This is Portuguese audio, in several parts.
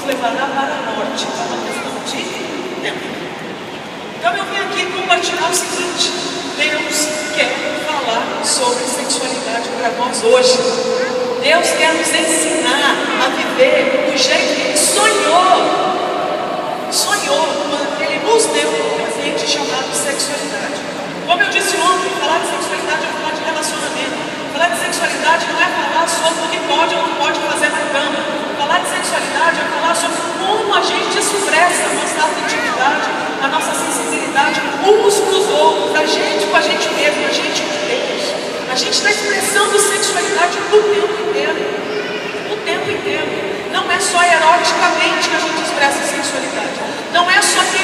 nos levará para a morte. É uma questão de tempo. Então eu vim aqui compartilhar o seguinte: Deus quer falar sobre sexualidade para nós hoje. Deus quer nos ensinar a viver do jeito que Ele sonhou quando Ele nos deu um presente chamado sexualidade. Como eu disse ontem, falar de sexualidade é falar de relacionamento. Falar de sexualidade não é falar sobre o que pode ou não pode fazer na cama. Falar de sexualidade é falar sobre como a gente expressa a nossa intimidade, a nossa sensibilidade uns para os outros, a gente com a gente mesmo, a gente com Deus. A gente está expressando sexualidade o tempo inteiro. O tempo inteiro. Não é só eroticamente que a gente expressa sexualidade. Não é só quem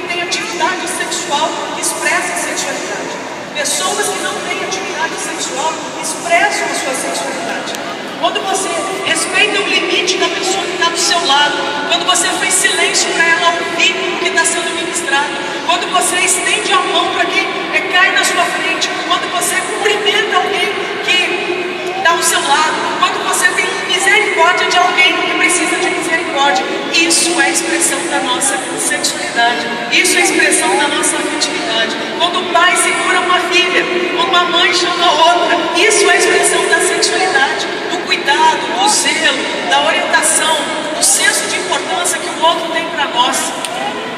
tem atividade sexual que expressa sexualidade. Pessoas que não têm atividade sexual expressam a sua sexualidade. Quando você respeita o limite da pessoa que está do seu lado, quando você faz silêncio para ela ouvir o que está sendo ministrado, quando você estende a mão para quem cai na sua frente, quando você cumprimenta alguém que está ao seu lado, quando você tem misericórdia de alguém que precisa de misericórdia, isso é expressão da nossa sexualidade, isso é expressão da nossa afetividade. Quando o pai segura uma filha, quando a mãe chama outra, isso é expressão da sexualidade, do cuidado, do zelo, da orientação, do senso de importância que o outro tem para nós.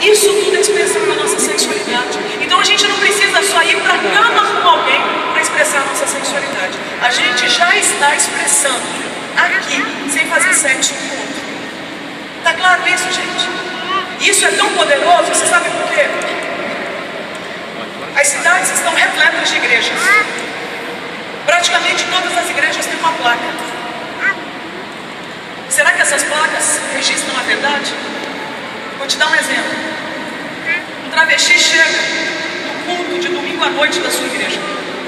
Isso tudo é expressão da nossa sexualidade. Então a gente não precisa só ir para a cama com alguém para expressar a nossa sexualidade. A gente já está expressando aqui, sem fazer sexo com o outro. Está claro isso, gente? Isso é tão poderoso, você sabe por quê? As cidades estão repletas de igrejas. Praticamente todas as igrejas têm uma placa. Será que essas placas registram a verdade? Vou te dar um exemplo. Um travesti chega no culto de domingo à noite da sua igreja.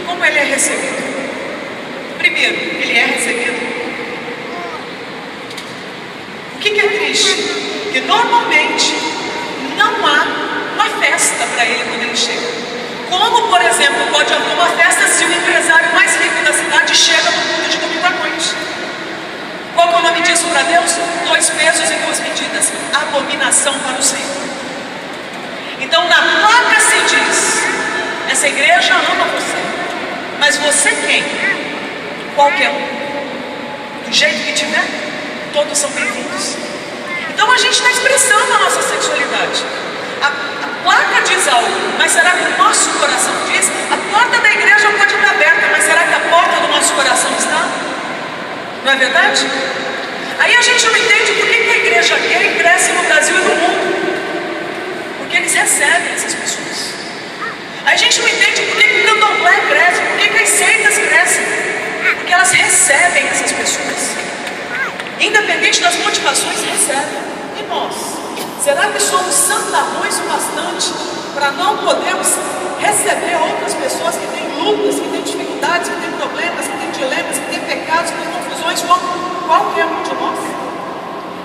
Como ele é recebido? Primeiro, ele é recebido. O que é triste? Que normalmente não há uma festa para ele quando ele chega. Como, por exemplo, pode haver uma festa se o empresário mais rico da cidade chega no culto de domingo à noite? Qual é o nome disso para Deus? 2 pesos e 2 medidas. Abominação para o Senhor. Então na placa se diz: essa igreja ama você. Mas você quem? Qualquer um. Do jeito que tiver, todos são bem-vindos. Então a gente está expressando a nossa sexualidade. A placa diz algo, mas será que o nosso coração diz? A porta da igreja pode estar aberta, mas será que a porta do nosso coração está? Não é verdade? Aí a gente não entende por que a igreja gay cresce no Brasil e no mundo. Porque eles recebem essas pessoas. Aí a gente não entende por que o candomblé cresce, por que as seitas crescem. Porque elas recebem essas pessoas. Independente das motivações, recebem. E nós? Será que somos santarrões o bastante para não podermos receber outras pessoas que têm lutas, que têm dificuldades, que têm problemas, que têm dilemas, que têm pecados, que têm confusões, como qualquer um de nós?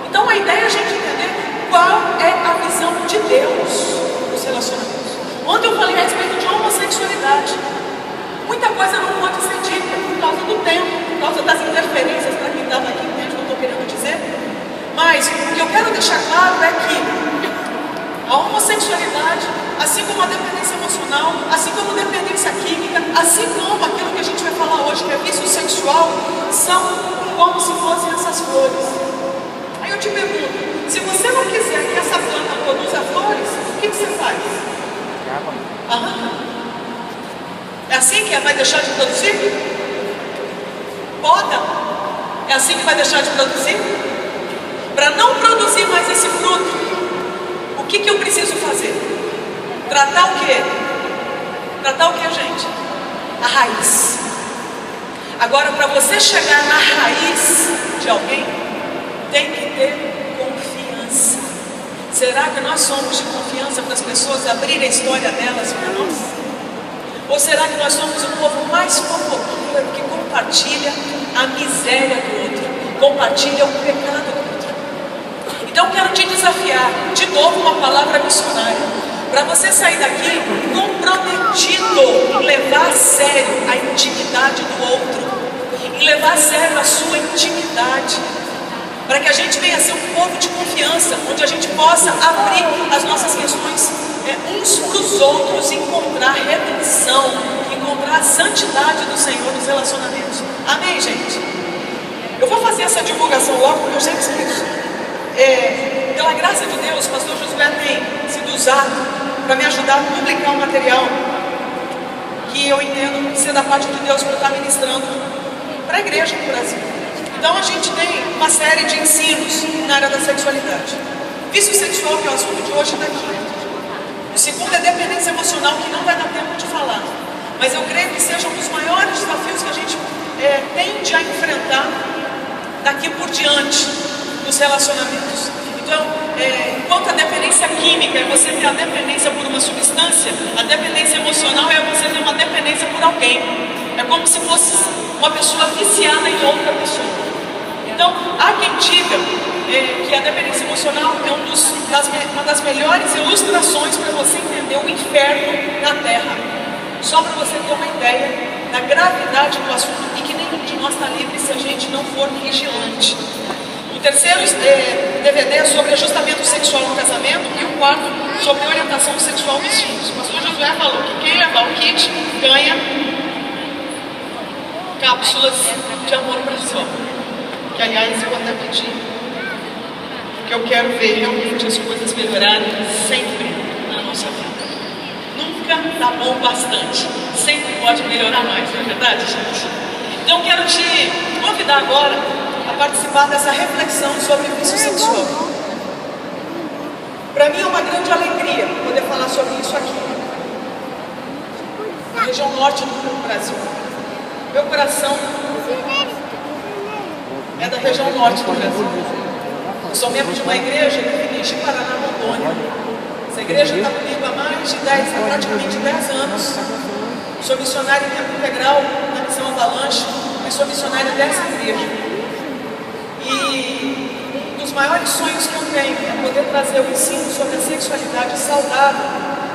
Então a ideia é a gente entender qual é a visão de Deus dos relacionamentos. Ontem eu falei a respeito de homossexualidade. Muita coisa não pode ser dita por causa do tempo, por causa das interferências, para quem estava aqui, entende o que eu estou querendo dizer? Mas o que eu quero deixar claro é que a homossexualidade, assim como a dependência emocional, assim como a dependência química, assim como aquilo que a gente vai falar hoje, que é vício sexual, são como se fossem essas flores. Aí eu te pergunto, se você não quiser que essa planta produza flores, o que você faz? Arranca. É assim que vai deixar de produzir? Poda? É assim que vai deixar de produzir? Para não produzir mais esse fruto, o que eu preciso fazer? Tratar o quê? Tratar o quê, gente? A raiz. Agora, para você chegar na raiz de alguém, tem que ter confiança. Será que nós somos de confiança para as pessoas abrirem a história delas para nós? Ou será que nós somos um povo mais fofoqueiro que compartilha a miséria do outro, compartilha o pecado do outro? Então quero te desafiar, de novo uma palavra missionária, para você sair daqui comprometido em levar a sério a intimidade do outro, em levar a sério a sua intimidade, para que a gente venha ser um povo de confiança, onde a gente possa abrir as nossas questões uns para os outros, encontrar redenção, encontrar a santidade do Senhor nos relacionamentos. Amém, gente? Eu vou fazer essa divulgação logo, porque eu sempre esqueço. Pela graça de Deus, o pastor Josué tem sido usado para me ajudar a publicar um material que eu entendo ser da parte de Deus para estar ministrando para a igreja no Brasil. Então a gente tem uma série de ensinos na área da sexualidade. Vício sexual, que é o assunto de hoje, está aqui. O segundo é dependência emocional, que não vai dar tempo de falar. Mas eu creio que seja um dos maiores desafios que a gente tende a enfrentar daqui por diante nos relacionamentos. Então, enquanto a dependência química é você ter a dependência por uma substância, a dependência emocional é você ter uma dependência por alguém. É como se fosse uma pessoa viciada em outra pessoa. Então, há quem diga que a dependência emocional é uma das melhores ilustrações para você entender o inferno na Terra. Só para você ter uma ideia da gravidade do assunto e que nenhum de nós está livre se a gente não for vigilante. O terceiro DVD é sobre ajustamento sexual no casamento e o quarto sobre orientação sexual dos filhos. O pastor Josué falou que quem levar o kit ganha cápsulas de amor para só. Que aliás eu até pedi, porque eu quero ver realmente as coisas melhorarem sempre na nossa vida. Nunca está bom bastante, sempre pode melhorar mais, não é verdade, gente? Então eu quero te convidar agora a participar dessa reflexão sobre o vício sexual. Para mim é uma grande alegria poder falar sobre isso aqui, na região norte do Brasil. Meu coração é da região norte do Brasil. Eu sou membro de uma igreja que fica em Ji-Paraná, Rondônia. Essa igreja está comigo há praticamente 10 anos. Sou missionária em tempo integral na missão Avalanche, mas sou missionária dessa igreja. E um dos maiores sonhos que eu tenho é poder trazer o ensino sobre a sexualidade saudável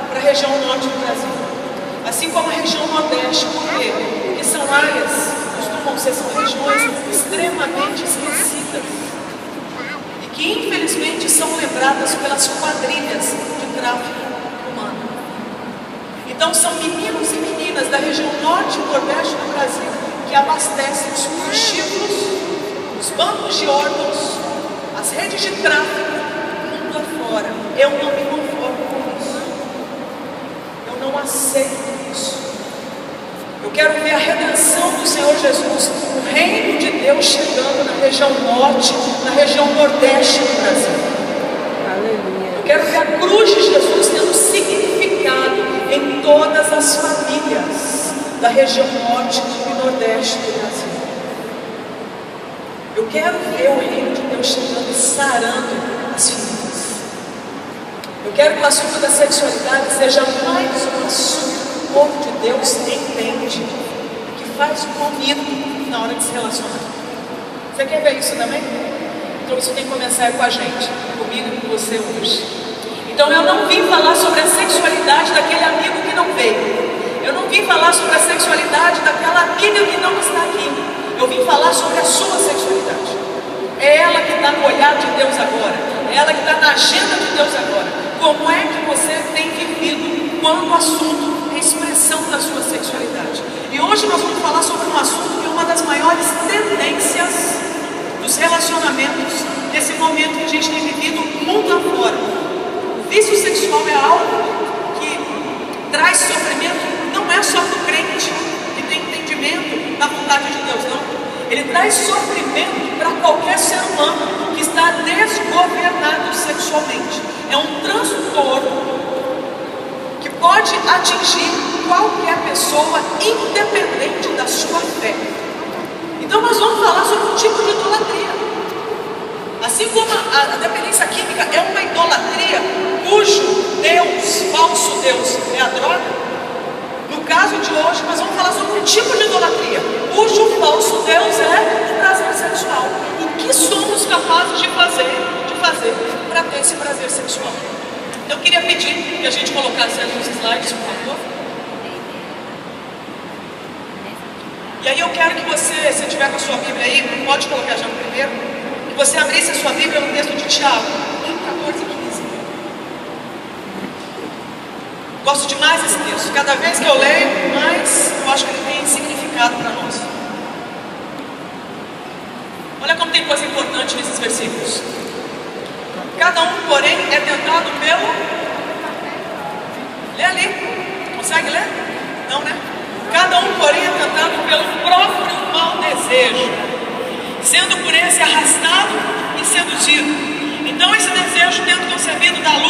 para a região norte do Brasil. Assim como a região nordeste. Por quê? Porque são áreas, são regiões extremamente esquecidas e que infelizmente são lembradas pelas quadrilhas de tráfico humano. Então são meninos e meninas da região norte e nordeste do Brasil que abastecem os prostíbulos, os bancos de órgãos, as redes de tráfico mundo afora. Eu não me conformo com isso. Eu não aceito isso. Eu quero ver a redenção do Senhor Jesus, o reino de Deus chegando na região norte, na região nordeste do Brasil. Aleluia. Eu quero ver a cruz de Jesus tendo significado em todas as famílias da região norte e nordeste do Brasil. Eu quero ver o reino de Deus chegando e sarando as feridas. Eu quero que o assunto da sexualidade seja mais um assunto que o povo de Deus entende, que faz comigo na hora de se relacionar. Você quer ver isso também? Então isso tem que começar com a gente, comigo e com você hoje. Então eu não vim falar sobre a sexualidade daquele amigo que não veio. Eu não vim falar sobre a sexualidade daquela amiga que não está aqui. Eu vim falar sobre a sua sexualidade. É ela que está no olhar de Deus agora. É ela que está na agenda de Deus agora. Como é que você tem vivido quando o assunto é expressão da sua sexualidade? E hoje nós vamos falar sobre um assunto que é uma das maiores tendências dos relacionamentos nesse momento que a gente tem vivido mundo afora. O vício sexual é algo que traz sofrimento, não é só para o crente que tem entendimento da vontade de Deus, não. Ele traz sofrimento para qualquer ser humano que está desgovernado sexualmente. É um transtorno que pode atingir qualquer pessoa, independente da sua fé. Então nós vamos falar sobre um tipo de idolatria. Assim como a dependência química é uma idolatria cujo Deus, falso Deus, é a droga. No caso de hoje, nós vamos falar sobre um tipo de idolatria cujo falso Deus é o prazer sexual. O que somos capazes de fazer para ter esse prazer sexual? Eu queria pedir que a gente colocasse ali os slides, por favor. E aí eu quero que você, se tiver com a sua Bíblia aí, pode colocar já no primeiro. que você abrisse a sua Bíblia no texto de Tiago, 1, 14 e 15. Gosto demais desse texto. Cada vez que eu leio, mais eu acho que ele tem significado para nós. Olha como tem coisa importante nesses versículos. Cada um, porém, é tentado pelo... Lê ali. Consegue ler? Não, né? Cada um, porém, é tentado pelo próprio mau desejo, sendo por esse arrastado e seduzido. Então esse desejo, tendo concebido, dá luz